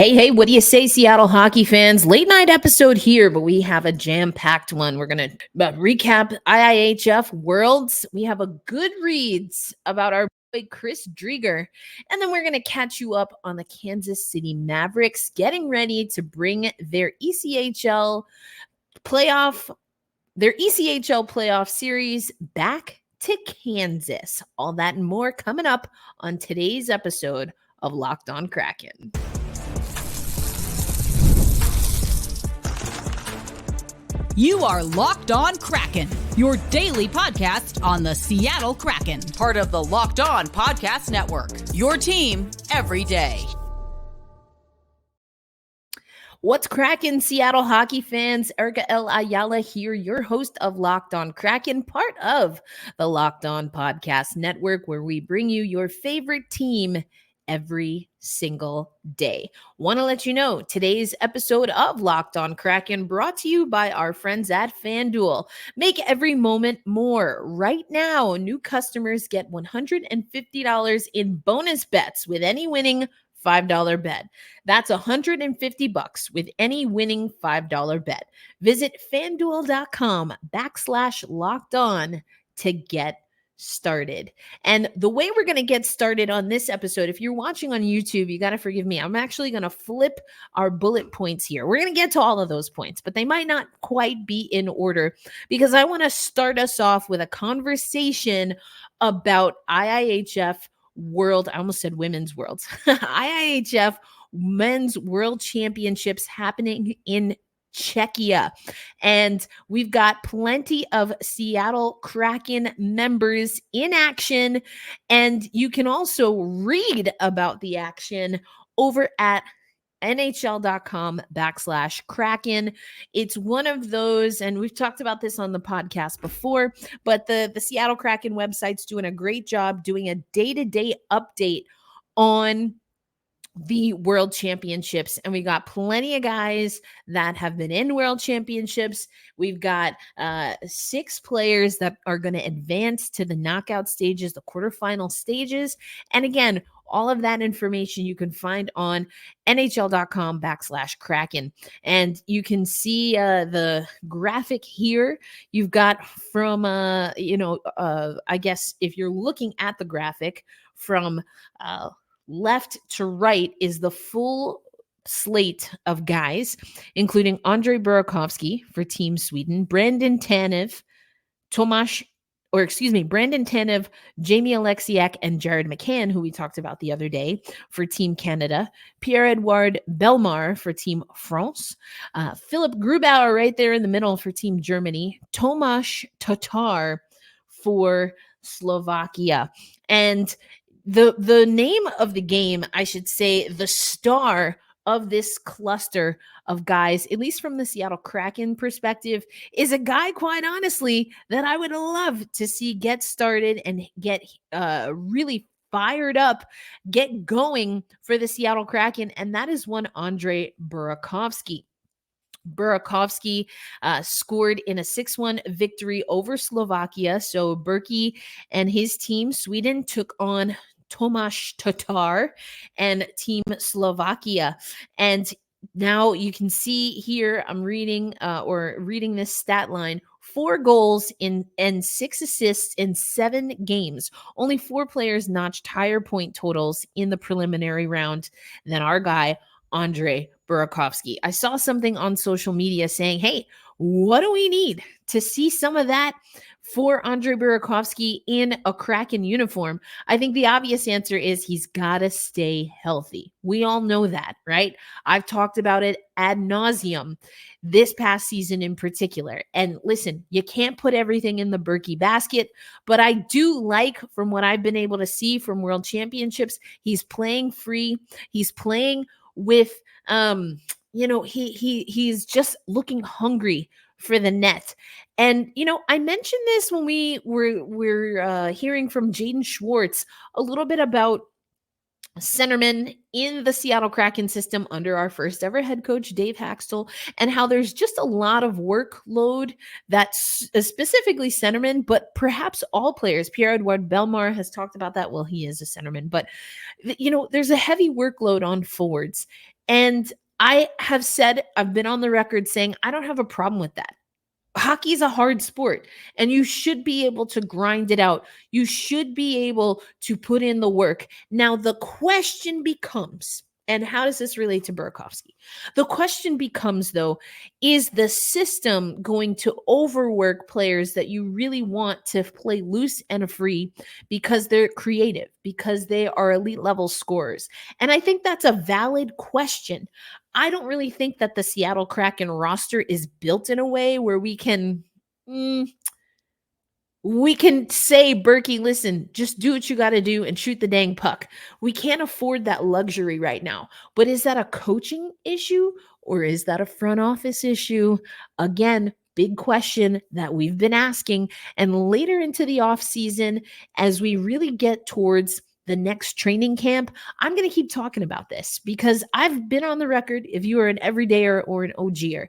Hey, what do you say, Seattle hockey fans? Late night episode here, but we have a jam-packed one. We're going to recap IIHF Worlds. We have a good reads about our boy Chris Drieger, and then we're going to catch you up on the Kansas City Mavericks getting ready to bring their ECHL playoff series back to Kansas. All that and more coming up on today's episode of Locked On Kraken. You are Locked On Kraken, your daily podcast on the Seattle Kraken. Part of the Locked On Podcast Network, your team every day. What's cracking, Seattle hockey fans? Erica L. Ayala here, your host of Locked On Kraken, part of the Locked On Podcast Network, where we bring you your favorite team every single day. Want to let you know today's episode of Locked On Kraken brought to you by our friends at FanDuel. Make every moment more. Right now, new customers get $150 in bonus bets with any winning $5 bet. That's $150 with any winning $5 bet. Visit FanDuel.com/locked on to get started. And the way we're going to get started on this episode, if you're watching on YouTube, you got to forgive me. I'm actually going to flip our bullet points here. We're going to get to all of those points, but they might not quite be in order because I want to start us off with a conversation about IIHF World. I almost said Women's Worlds. IIHF Men's World Championships happening in Czechia. And we've got plenty of Seattle Kraken members in action. And you can also read about the action over at NHL.com/Kraken. It's one of those, and we've talked about this on the podcast before, but the Seattle Kraken website's doing a great job doing a day-to-day update on the World Championships. And we got plenty of guys that have been in World Championships. We've got 6 players that are going to advance to the knockout stages, the quarterfinal stages. And again, all of that information you can find on NHL.com/Kraken. And you can see the graphic here. You've got from, I guess if you're looking at the graphic from left to right is the full slate of guys, including Andre Burakovsky for Team Sweden, Brandon Tanev, Jamie Alexiak, and Jared McCann, who we talked about the other day, for Team Canada, Pierre-Edouard Bellemare for Team France, Philip Grubauer right there in the middle for Team Germany, Tomáš Tatar for Slovakia. And the name of the game, I should say, the star of this cluster of guys, at least from the Seattle Kraken perspective, is a guy, quite honestly, that I would love to see get started and get really fired up, get going for the Seattle Kraken, and that is one Andre Burakovsky. Burakovsky scored in a 6-1 victory over Slovakia. So Berkey and his team, Sweden, took on Tomáš Tatar and Team Slovakia. And now you can see here, I'm reading this stat line: 4 goals and 6 assists in 7 games. Only 4 players notched higher point totals in the preliminary round than our guy, Andre Burakovsky. I saw something on social media saying, hey, what do we need to see some of that for Andre Burakovsky in a Kraken uniform? I think the obvious answer is he's got to stay healthy. We all know that, right? I've talked about it ad nauseum this past season in particular. And listen, you can't put everything in the Berkey basket, but I do like, from what I've been able to see from World Championships, he's playing free. He's playing with, he's just looking hungry for the net. And, I mentioned this when we were hearing from Jaden Schwartz a little bit about centerman in the Seattle Kraken system under our first ever head coach, Dave Haxtell, and how there's just a lot of workload that's specifically centerman, but perhaps all players. Pierre-Edouard Bellemare has talked about that. Well, he is a centerman, but there's a heavy workload on forwards. And I have said, I've been on the record saying, I don't have a problem with that. Hockey is a hard sport, and you should be able to grind it out. You should be able to put in the work. Now, the question becomes, and how does this relate to Burakovsky? The question becomes, though, is the system going to overwork players that you really want to play loose and free because they're creative, because they are elite level scorers? And I think that's a valid question. I don't really think that the Seattle Kraken roster is built in a way where we can say, Berkey, listen, just do what you got to do and shoot the dang puck. We can't afford that luxury right now. But is that a coaching issue or is that a front office issue? Again, big question that we've been asking. And later into the offseason, as we really get towards the next training camp, I'm going to keep talking about this because I've been on the record. If you are an everydayer or an OGer,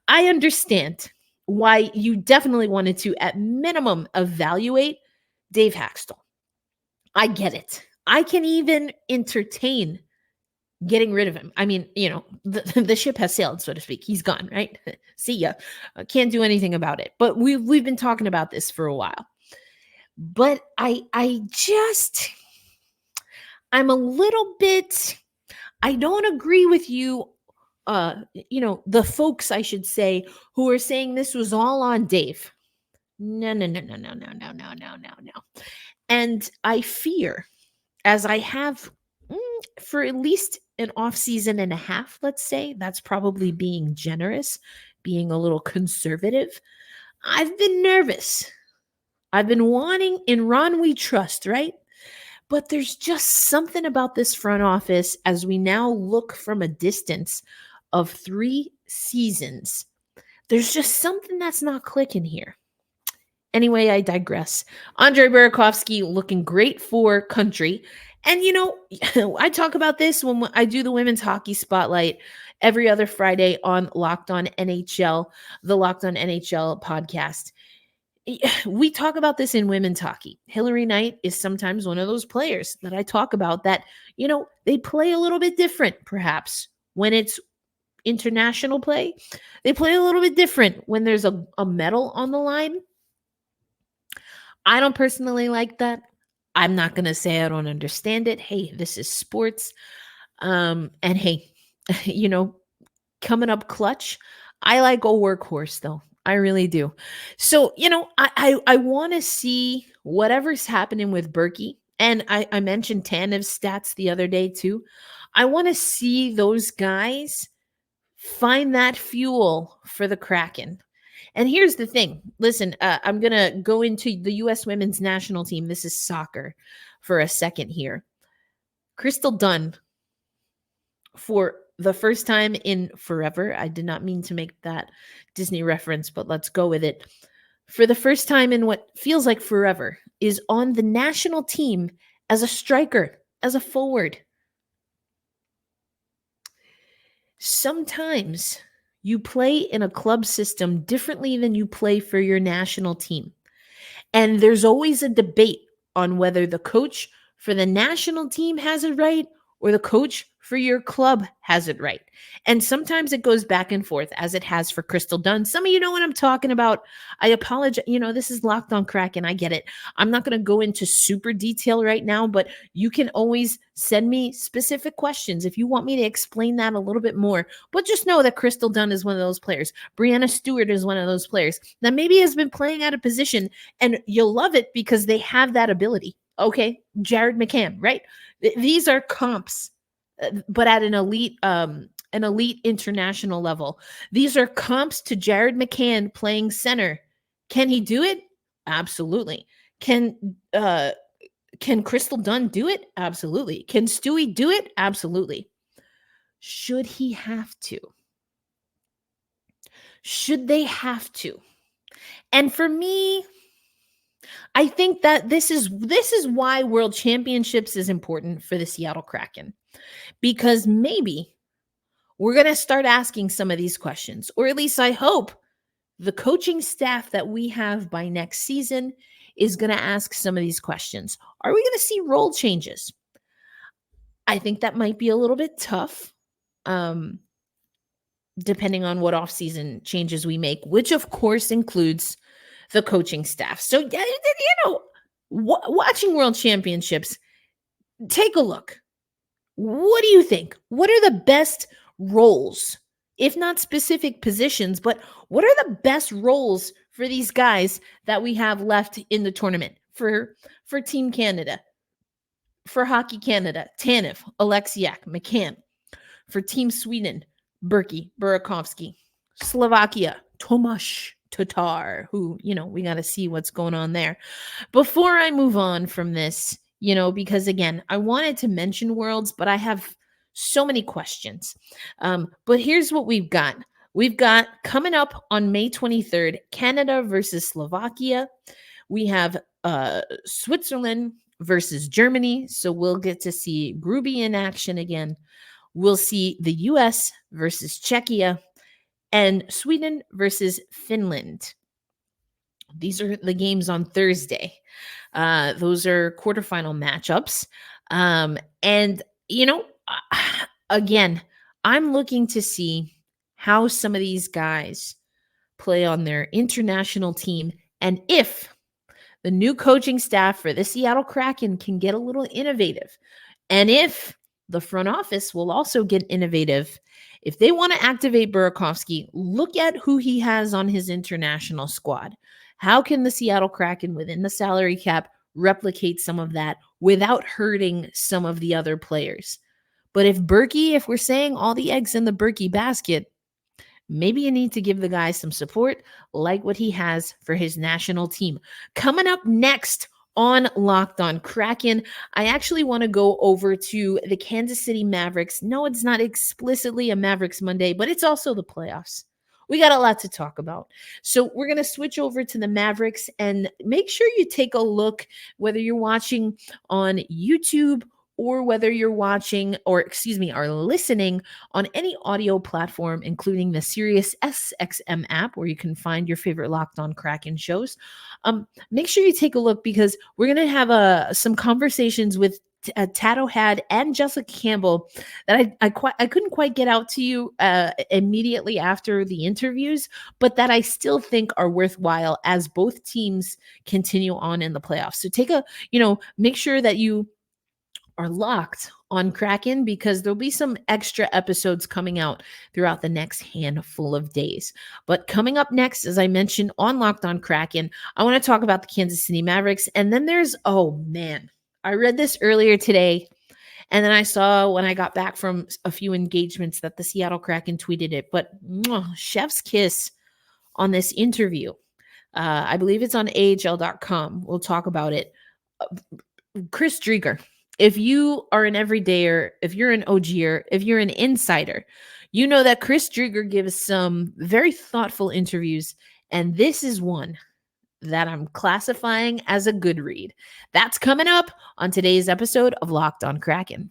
I understand why you definitely wanted to, at minimum, evaluate Dave Haxtell. I get it. I can even entertain getting rid of him. I mean, the ship has sailed, so to speak. He's gone, right? See ya. Can't do anything about it. But we've been talking about this for a while. But I'm a little bit, I don't agree with you, the folks, I should say, who are saying this was all on Dave. No. And I fear, as I have for at least an off season and a half, let's say, that's probably being generous, being a little conservative. I've been nervous. I've been wanting, in Ron we trust, right? But there's just something about this front office as we now look from a distance of 3 seasons. There's just something that's not clicking here. Anyway, I digress. Andre Burakovsky looking great for country. And, I talk about this when I do the women's hockey spotlight every other Friday on Locked On NHL, the Locked On NHL podcast. We talk about this in women's hockey. Hillary Knight is sometimes one of those players that I talk about that, they play a little bit different, perhaps, when it's international play. They play a little bit different when there's a medal on the line. I don't personally like that. I'm not going to say I don't understand it. Hey, this is sports. And hey, coming up clutch, I like a workhorse, though. I really do. So, I want to see whatever's happening with Berkey. And I mentioned Tanev's stats the other day, too. I want to see those guys find that fuel for the Kraken. And here's the thing. Listen, I'm going to go into the U.S. women's national team. This is soccer for a second here. Crystal Dunn, for the first time in forever, I did not mean to make that Disney reference, but let's go with it. For the first time in what feels like forever, is on the national team as a striker, as a forward. Sometimes you play in a club system differently than you play for your national team. And there's always a debate on whether the coach for the national team has it right or the coach for your club has it right. And sometimes it goes back and forth, as it has for Crystal Dunn. Some of you know what I'm talking about. I apologize. This is Locked On Kraken. I get it. I'm not going to go into super detail right now, but you can always send me specific questions if you want me to explain that a little bit more. But just know that Crystal Dunn is one of those players. Brianna Stewart is one of those players that maybe has been playing out of position, and you'll love it because they have that ability. Okay, Jared McCann, right? These are comps, but at an elite international level. These are comps to Jared McCann playing center. Can he do it? Absolutely. Can Crystal Dunn do it? Absolutely. Can Stewie do it? Absolutely. Should he have to? Should they have to? And for me, I think that this is why World Championships is important for the Seattle Kraken, because maybe we're going to start asking some of these questions, or at least I hope the coaching staff that we have by next season is going to ask some of these questions. Are we going to see role changes? I think that might be a little bit tough. depending on what offseason changes we make, which of course includes the coaching staff. So, watching World Championships, take a look. What do you think? What are the best roles, if not specific positions, but what are the best roles for these guys that we have left in the tournament for Team Canada? For Hockey Canada, Tanev, Alexiak, McCann. For Team Sweden, Berkey, Burakovsky. Slovakia, Tomáš Tatar, who, we got to see what's going on there. Before I move on from this, because again, I wanted to mention Worlds, but I have so many questions. But here's what we've got. We've got coming up on May 23rd, Canada versus Slovakia. We have Switzerland versus Germany. So we'll get to see Gruby in action again. We'll see the US versus Czechia and Sweden versus Finland. These are the games on Thursday. Those are quarterfinal matchups. And, again, I'm looking to see how some of these guys play on their international team and if the new coaching staff for the Seattle Kraken can get a little innovative. And if the front office will also get innovative. If they want to activate Burakovsky, look at who he has on his international squad. How can the Seattle Kraken within the salary cap replicate some of that without hurting some of the other players? But if we're saying all the eggs in the Berkey basket, maybe you need to give the guy some support like what he has for his national team. Coming up next on Locked On Kraken, I actually want to go over to the Kansas City Mavericks. No, it's not explicitly a Mavericks Monday, but it's also the playoffs. We got a lot to talk about. So we're going to switch over to the Mavericks and make sure you take a look, whether you're watching on YouTube or whether you're watching are listening on any audio platform, including the Sirius SXM app, where you can find your favorite Locked On Kraken shows. Make sure you take a look because we're going to have some conversations with Tato Had and Jessica Campbell that I couldn't quite get out to you immediately after the interviews, but that I still think are worthwhile as both teams continue on in the playoffs. So make sure that you are locked on Kraken because there'll be some extra episodes coming out throughout the next handful of days. But coming up next, as I mentioned on Locked On Kraken, I want to talk about the Kansas City Mavericks. And then I read this earlier today, and then I saw when I got back from a few engagements that the Seattle Kraken tweeted it. But chef's kiss on this interview. I believe it's on AHL.com. We'll talk about it. Chris Driedger. If you are an everydayer, if you're an OGer, if you're an insider, you know that Chris Driedger gives some very thoughtful interviews, and this is one that I'm classifying as a good read. That's coming up on today's episode of Locked On Kraken.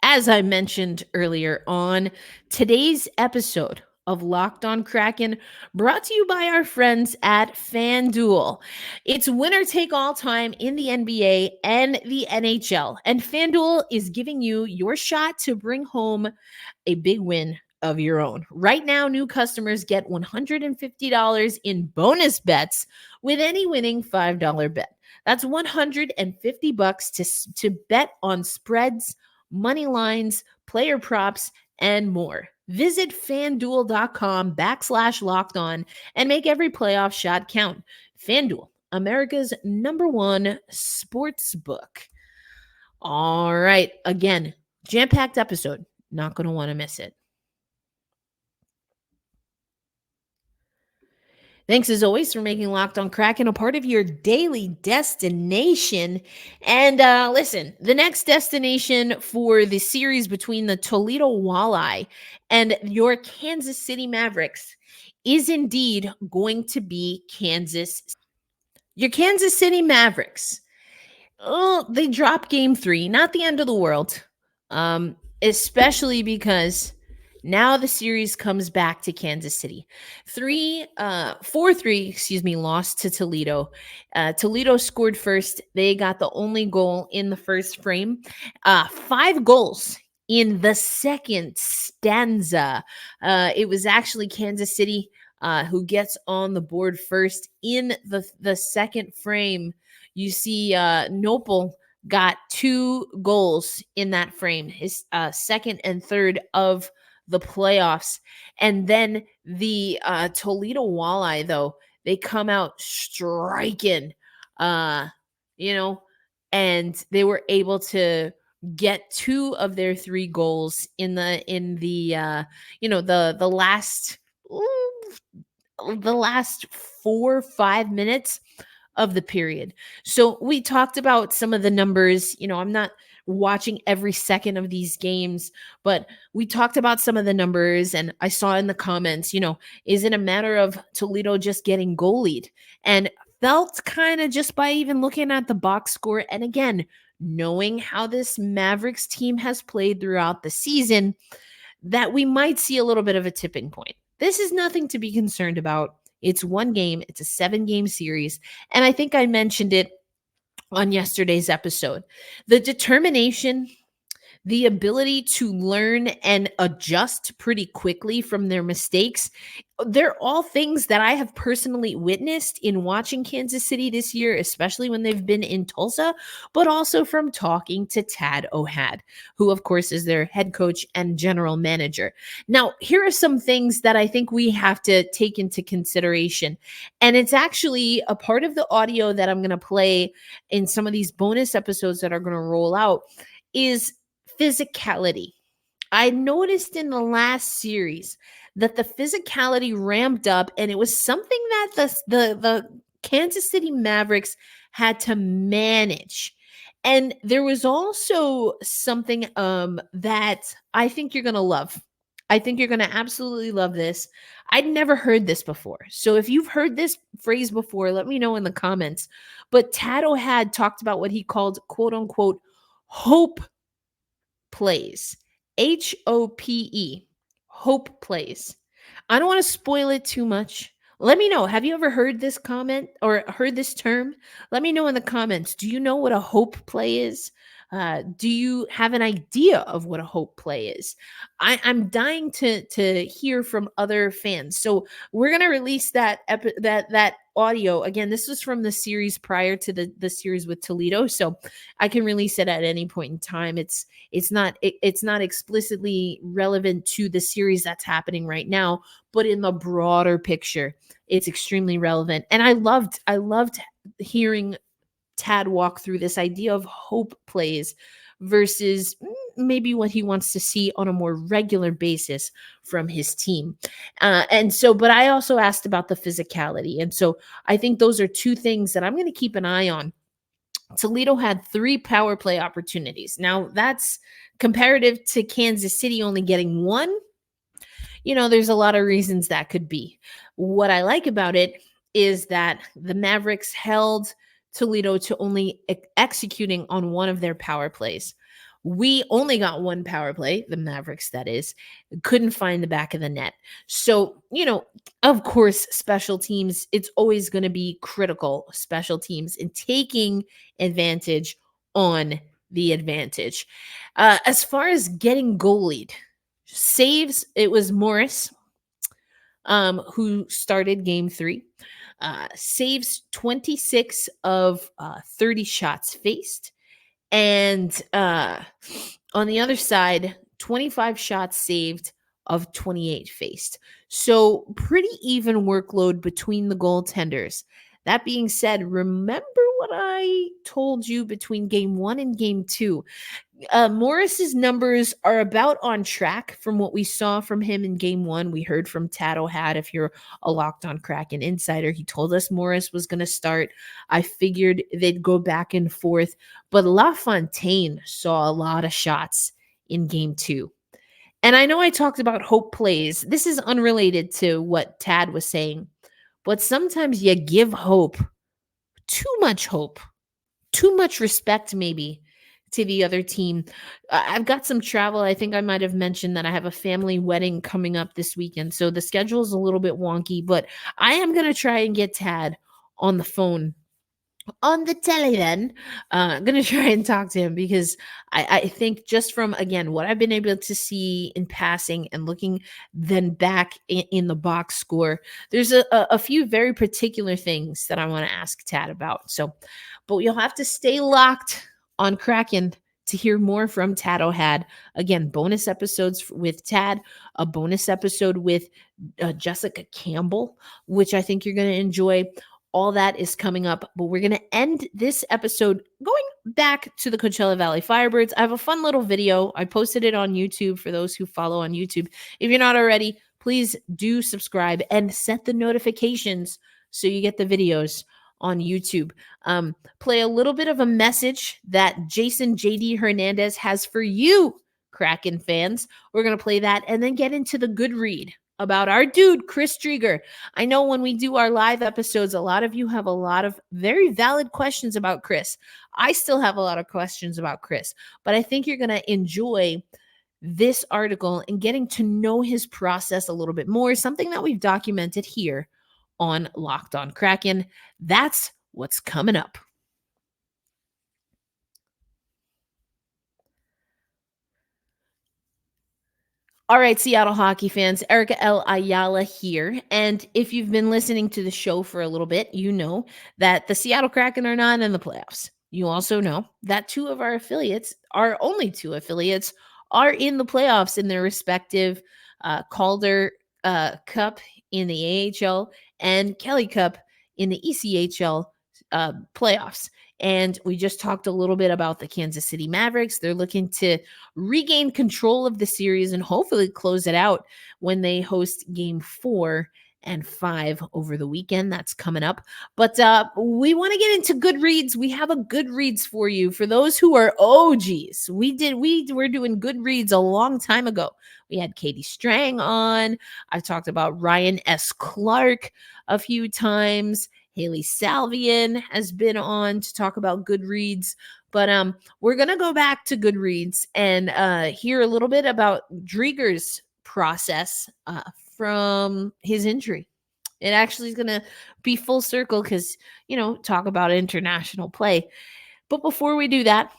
As I mentioned earlier on, today's episode of Locked On Kraken, brought to you by our friends at FanDuel. It's winner take all time in the NBA and the NHL, and FanDuel is giving you your shot to bring home a big win of your own. Right now, new customers get $150 in bonus bets with any winning $5 bet. That's $150 to bet on spreads, money lines, player props, and more. Visit FanDuel.com/lockedon and make every playoff shot count. FanDuel, America's #1 sports book. All right. Again, jam-packed episode. Not going to want to miss it. Thanks as always for making Locked On Kraken a part of your daily destination. And listen, the next destination for the series between the Toledo Walleye and your Kansas City Mavericks is indeed going to be Kansas. Your Kansas City Mavericks. Oh, they dropped game 3. Not the end of the world. Especially because Now the series comes back to Kansas City. 4-3, lost to Toledo. Toledo scored first. They got the only goal in the first frame. 5 goals in the second stanza. It was actually Kansas City who gets on the board first in the second frame. You see Nopal got 2 goals in that frame, his second and third of the playoffs. And then the Toledo Walleye, though, they come out striking, and they were able to get 2 of their 3 goals in the last 4-5 minutes of the period. So we talked about some of the numbers. I'm not watching every second of these games, but we talked about some of the numbers, and I saw in the comments, is it a matter of Toledo just getting goalied? And felt kind of just by even looking at the box score, and again, knowing how this Mavericks team has played throughout the season, that we might see a little bit of a tipping point. This is nothing to be concerned about. It's one game. It's a 7-game series. And I think I mentioned it on yesterday's episode. The determination, the ability to learn and adjust pretty quickly from their mistakes, they're all things that I have personally witnessed in watching Kansas City this year, especially when they've been in Tulsa, but also from talking to Tad O'Had, who, of course, is their head coach and general manager. Now, here are some things that I think we have to take into consideration. And it's actually a part of the audio that I'm going to play in some of these bonus episodes that are going to roll out is physicality. I noticed in the last series that the physicality ramped up, and it was something that the Kansas City Mavericks had to manage. And there was also something that I think you're going to love. I think you're going to absolutely love this. I'd never heard this before. So if you've heard this phrase before, let me know in the comments. But Tad O'Had talked about what he called, quote unquote, hope plays. HOPE. Hope plays. I don't want to spoil it too much. Let me know. Have you ever heard this comment or heard this term? Let me know in the comments. Do you know what a hope play is? Do you have an idea of what a hope play is? I'm dying to hear from other fans. So we're gonna release that audio again. This was from the series prior to the series with Toledo, so I can release it at any point in time. It's not explicitly relevant to the series that's happening right now, but in the broader picture, it's extremely relevant. And I loved hearing Tad walk through this idea of hope plays versus maybe what he wants to see on a more regular basis from his team. But I also asked about the physicality. And so I think those are 2 things that I'm going to keep an eye on. Toledo had 3 power play opportunities. Now that's comparative to Kansas City only getting 1. There's a lot of reasons that could be. What I like about it is that the Mavericks held Toledo to only executing on 1 of their power plays. We only got 1 power play, the Mavericks, that is, couldn't find the back of the net. So, of course, special teams, it's always going to be critical, special teams, in taking advantage on the advantage. As far as getting goalied, saves, it was Morris who started game 3. Saves 26 of 30 shots faced. And on the other side, 25 shots saved of 28 faced. So pretty even workload between the goaltenders. That being said, remember what I told you between game 1 and game 2. Morris's numbers are about on track from what we saw from him in game 1. We heard from Tad O'Had. If you're a Locked On Kraken insider, he told us Morris was going to start. I figured they'd go back and forth, but LaFontaine saw a lot of shots in game 2. And I know I talked about hope plays. This is unrelated to what Tad was saying, but sometimes you give hope, too much respect maybe, to the other team. I've got some travel. I think I might have mentioned that I have a family wedding coming up this weekend. So the schedule is a little bit wonky, but I am going to try and get Tad on the phone on the telly then. I'm going to try and talk to him because I think just from, again, what I've been able to see in passing and looking then back in the box score, there's a few very particular things that I want to ask Tad about. So, but you'll have to stay locked on Kraken to hear more from Tad O'Had. Again, bonus episodes with Tad, a bonus episode with Jessica Campbell, which I think you're going to enjoy. All that is coming up, but we're going to end this episode going back to the Coachella Valley Firebirds. I have a fun little video. I posted it on YouTube for those who follow on YouTube. If you're not already, please do subscribe and set the notifications so you get the videos on YouTube. Play a little bit of a message that Jason JD Hernandez has for you, Kraken fans. We're going to play that and then get into the good read about our dude, Chris Drieger. I know when we do our live episodes, a lot of you have a lot of very valid questions about Chris. I still have a lot of questions about Chris, but I think you're going to enjoy this article and getting to know his process a little bit more, something that we've documented here on Locked on Kraken. That's what's coming up. All right, Seattle hockey fans, Erica L. Ayala here. And if you've been listening to the show for a little bit, you know that the Seattle Kraken are not in the playoffs. You also know that two of our affiliates, our only two affiliates, are in the playoffs in their respective Calder Cup in the AHL and Kelly Cup in the ECHL playoffs. And we just talked a little bit about the Kansas City Mavericks. They're looking to regain control of the series and hopefully close it out when they host game 4 and 5 over the weekend. That's coming up. But we want to get into Goodreads. We have a Goodreads for you. For those who are OGs, we were doing Goodreads a long time ago. We had Katie Strang on. I've talked about Ryan S. Clark a few times. Haley Salvian has been on to talk about Goodreads. But we're going to go back to Goodreads and hear a little bit about Drieger's process from his injury. It actually is going to be full circle because, talk about international play. But before we do that,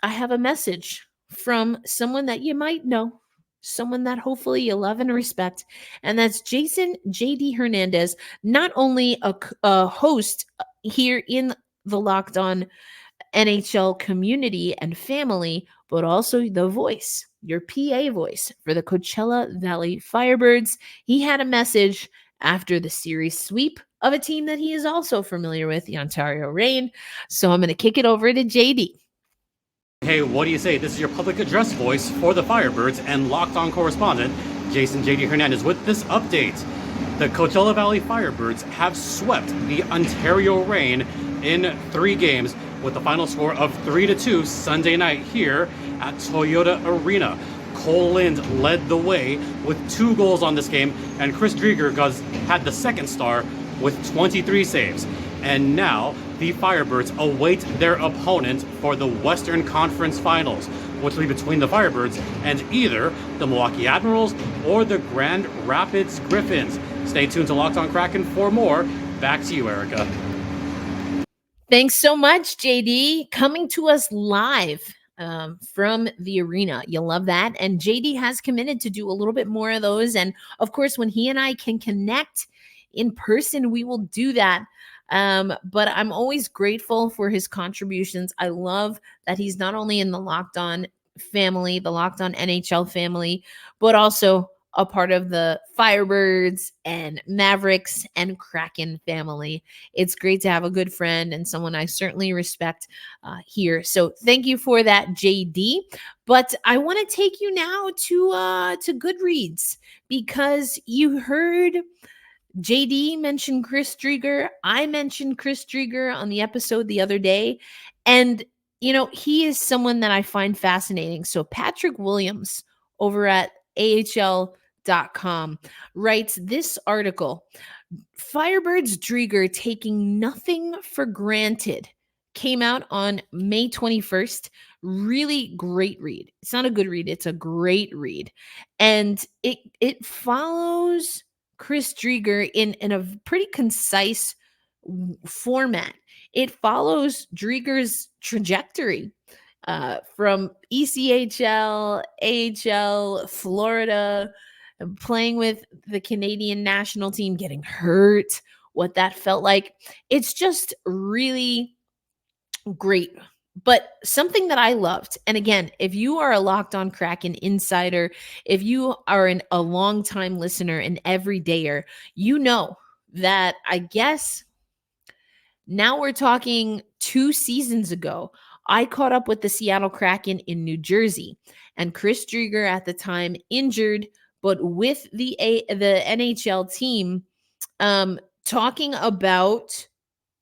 I have a message from someone that you might know, someone that hopefully you love and respect, and that's Jason JD Hernandez, not only a host here in the Locked On NHL community and family, but also the voice, your PA voice for the Coachella Valley Firebirds. He had a message after the series sweep of a team that he is also familiar with, the Ontario Reign. So I'm going to kick it over to JD. Hey, what do you say? This is your public address voice for the Firebirds and Locked On correspondent, Jason JD Hernandez, with this update. The Coachella Valley Firebirds have swept the Ontario Reign in 3 games with the final score of 3-2 Sunday night here at Toyota Arena. Cole Lind led the way with 2 goals on this game, and Chris Drieger had the second star with 23 saves. And now the Firebirds await their opponent for the Western Conference Finals, which will be between the Firebirds and either the Milwaukee Admirals or the Grand Rapids Griffins. Stay tuned to Locked On Kraken for more. Back to you, Erica. Thanks so much, JD. Coming to us live from the arena. You'll love that. And JD has committed to do a little bit more of those. And of course, when he and I can connect in person, we will do that. But I'm always grateful for his contributions. I love that he's not only in the Locked On family, the Locked On NHL family, but also a part of the Firebirds and Mavericks and Kraken family. It's great to have a good friend and someone I certainly respect here. So thank you for that, JD. But I want to take you now to Goodreads, because you heard JD mentioned Chris Drieger. I mentioned Chris Drieger on the episode the other day. And, he is someone that I find fascinating. So Patrick Williams over at AHL.com writes this article: Firebirds Drieger taking nothing for granted. came out on May 21st. Really great read. It's not a good read, it's a great read. And it follows Chris Driedger in a pretty concise format. It follows Driedger's trajectory from ECHL, AHL, Florida, playing with the Canadian national team, getting hurt, what that felt like. It's just really great. But something that I loved, and again, if you are a Locked On Kraken insider, if you are a longtime listener, an everydayer, you know that I guess now we're talking 2 seasons ago, I caught up with the Seattle Kraken in New Jersey, and Chris Driedger at the time injured, but with the NHL team, talking about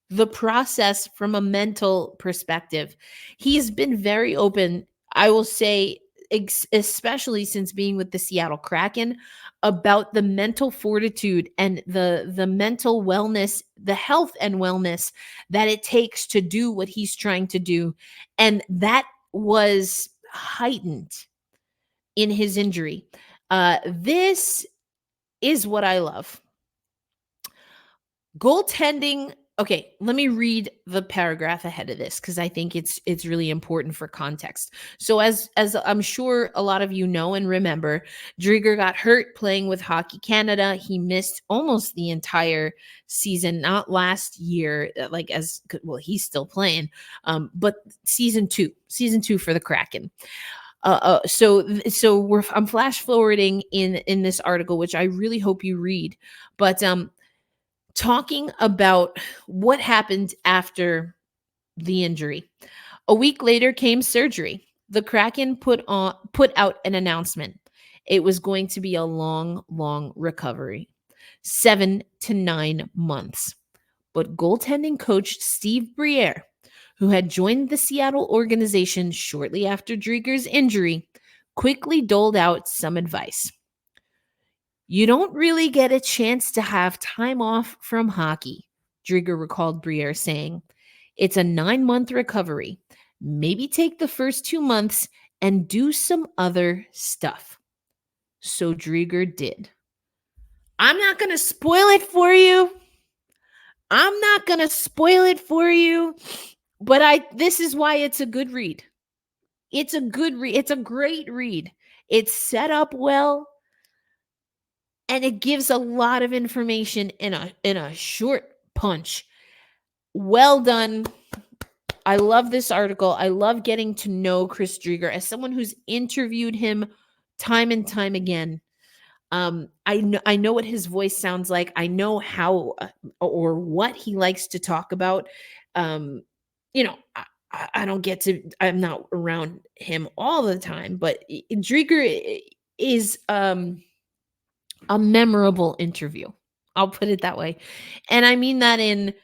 the process from a mental perspective. He's been very open, I will say, especially since being with the Seattle Kraken, about the mental fortitude and the mental wellness, the health and wellness that it takes to do what he's trying to do. And that was heightened in his injury. This is what I love. Goaltending. Okay, let me read the paragraph ahead of this because I think it's really important for context. So as I'm sure a lot of you know and remember, Driedger got hurt playing with Hockey Canada. He missed almost the entire season, not last year, he's still playing, but season two for the Kraken. So I'm flash forwarding in this article, which I really hope you read, but talking about what happened after the injury. A week later came surgery. The Kraken put out an announcement. It was going to be a long, long recovery, 7 to 9 months. But goaltending coach Steve Briere, who had joined the Seattle organization shortly after Driedger's injury, quickly doled out some advice. You don't really get a chance to have time off from hockey, Driedger recalled Briere saying. It's a 9-month recovery. Maybe take the first 2 months and do some other stuff. So Driedger did. I'm not going to spoil it for you. But this is why it's a good read. It's a good read. It's a great read. It's set up well. And it gives a lot of information in a short punch. Well done. I love this article. I love getting to know Chris Driedger as someone who's interviewed him time and time again. I know what his voice sounds like. I know how or what he likes to talk about. I don't get to. I'm not around him all the time, but Driedger is a memorable interview. I'll put it that way. And I mean that in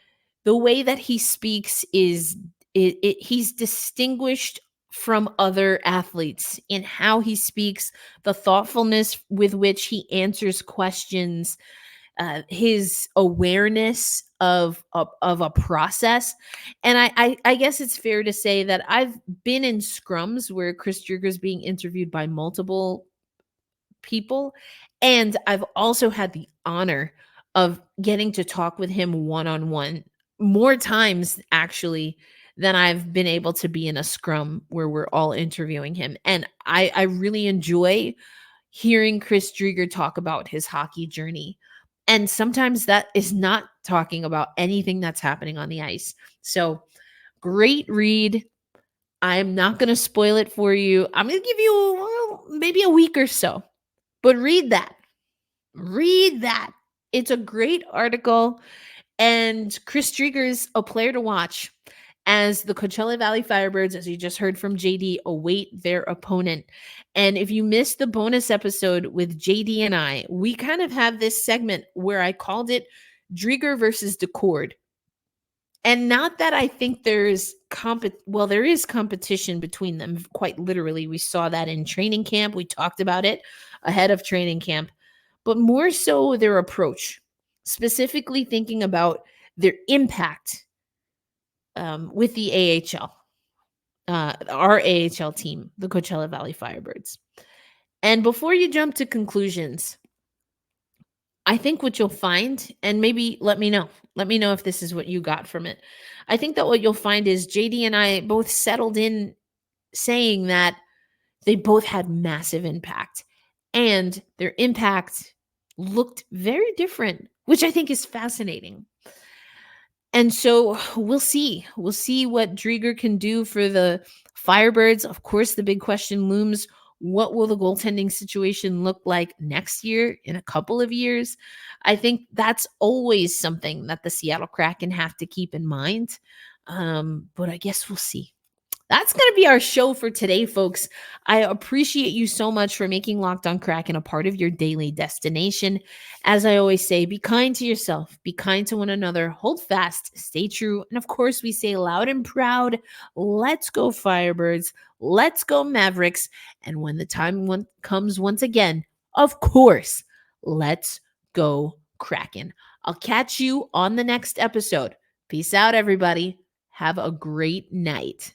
the way that he speaks he's distinguished from other athletes in how he speaks, the thoughtfulness with which he answers questions, his awareness of a process. And I guess it's fair to say that I've been in scrums where Chris Driedger is being interviewed by multiple people. And I've also had the honor of getting to talk with him one-on-one more times, actually, than I've been able to be in a scrum where we're all interviewing him. And I really enjoy hearing Chris Driedger talk about his hockey journey. And sometimes that is not talking about anything that's happening on the ice. So great read. I'm not going to spoil it for you. I'm going to give you maybe a week or so. But read that. It's a great article. And Chris Driedger is a player to watch as the Coachella Valley Firebirds, as you just heard from JD, await their opponent. And if you missed the bonus episode with JD and I, we kind of have this segment where I called it Driedger versus Decord. And not that I think there is competition between them. Quite literally, we saw that in training camp. We talked about it ahead of training camp, but more so their approach, specifically thinking about their impact with the AHL, our AHL team, the Coachella Valley Firebirds. And before you jump to conclusions, I think what you'll find, and maybe let me know if this is what you got from it. I think that what you'll find is JD and I both settled in saying that they both had massive impact, and their impact looked very different, which I think is fascinating. And so we'll see. We'll see what Drieger can do for the Firebirds. Of course, the big question looms: what will the goaltending situation look like next year, in a couple of years? I think that's always something that the Seattle Kraken have to keep in mind. But I guess we'll see. That's going to be our show for today, folks. I appreciate you so much for making Locked On Kraken a part of your daily destination. As I always say, be kind to yourself, be kind to one another, hold fast, stay true. And of course, we say loud and proud, let's go Firebirds, let's go Mavericks. And when the time comes once again, of course, let's go Kraken. I'll catch you on the next episode. Peace out, everybody. Have a great night.